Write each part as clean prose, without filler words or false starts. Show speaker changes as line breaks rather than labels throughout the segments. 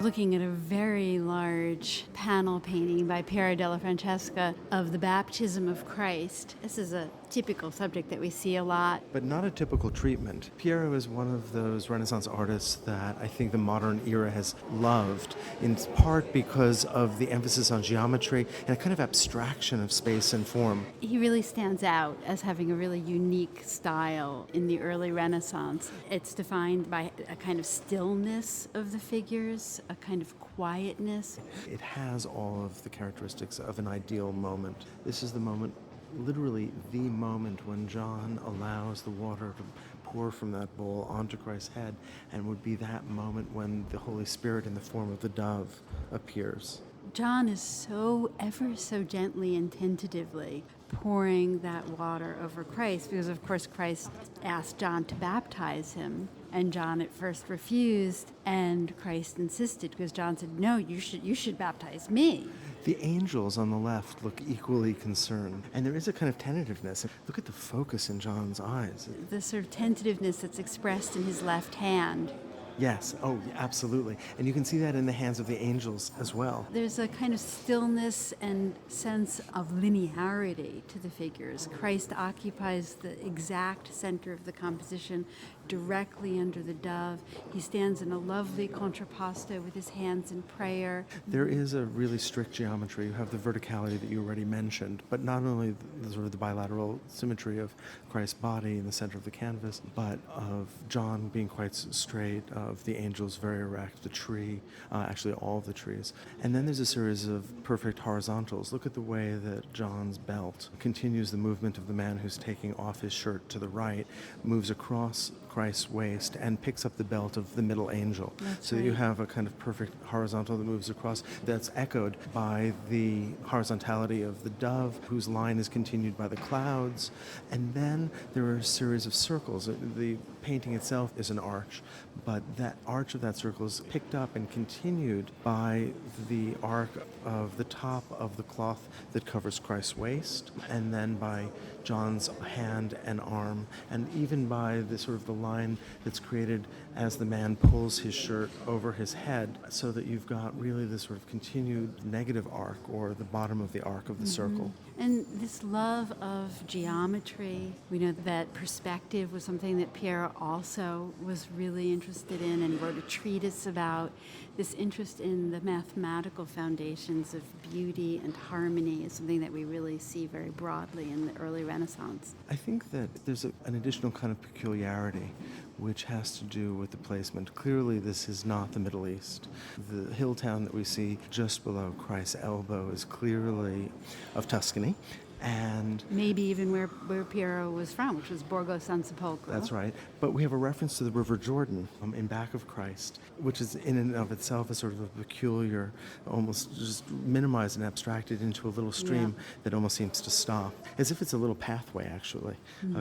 looking at a very large panel painting by Piero della Francesca of the baptism of Christ. This is a typical subject that we see a lot.
But not a typical treatment. Piero is one of those Renaissance artists that I think the modern era has loved, in part because of the emphasis on geometry and a kind of abstraction of space and form.
He really stands out as having a really unique style in the early Renaissance. It's defined by a kind of stillness of the figures, a kind of quietness.
It has all of the characteristics of an ideal moment. This is the moment, literally the moment, when John allows the water to pour from that bowl onto Christ's head, and would be that moment when the Holy Spirit in the form of the dove appears.
John is so ever so gently and tentatively pouring that water over Christ, because of course Christ asked John to baptize him, and John at first refused, and Christ insisted, because John said, "No, you should baptize me."
The angels on the left look equally concerned, and there is a kind of tentativeness. Look at the focus in John's eyes.
The sort of tentativeness that's expressed in his left hand.
Yes, oh, yeah, absolutely. And you can see that in the hands of the angels as well.
There's a kind of stillness and sense of linearity to the figures. Christ occupies the exact center of the composition, directly under the dove. He stands in a lovely contrapposto with his hands in prayer.
There is a really strict geometry. You have the verticality that you already mentioned, but not only the sort of the bilateral symmetry of Christ's body in the center of the canvas, but of John being quite straight, of the angels very erect, the tree, actually all of the trees. And then there's a series of perfect horizontals. Look at the way that John's belt continues the movement of the man who's taking off his shirt to the right, moves across Christ's waist, and picks up the belt of the middle angel.
That's
so
right.
You have a kind of perfect horizontal that moves across, that's echoed by the horizontality of the dove, whose line is continued by the clouds. And then there are a series of circles. The painting itself is an arch, but that arch of that circle is picked up and continued by the arc of the top of the cloth that covers Christ's waist, and then by John's hand and arm, and even by the sort of the line that's created as the man pulls his shirt over his head, so that you've got really this sort of continued negative arc, or the bottom of the arc of the circle.
And this love of geometry, we know that perspective was something that Piero also was really interested in, and wrote a treatise about. This interest in the mathematical foundations of beauty and harmony is something that we really see very broadly in the early Renaissance.
I think that there's an additional kind of peculiarity which has to do with the placement. Clearly, this is not the Middle East. The hill town that we see just below Christ's elbow is clearly of Tuscany. And
maybe even where Piero was from, which was Borgo San Sepolcro.
That's right. But we have a reference to the River Jordan in back of Christ, which is in and of itself a sort of a peculiar, almost just minimized and abstracted into a little stream that almost seems to stop, as if it's a little pathway, actually,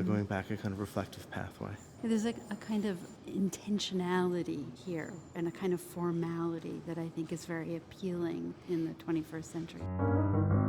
going back, a kind of reflective pathway.
There's a kind of intentionality here, and a kind of formality that I think is very appealing in the 21st century.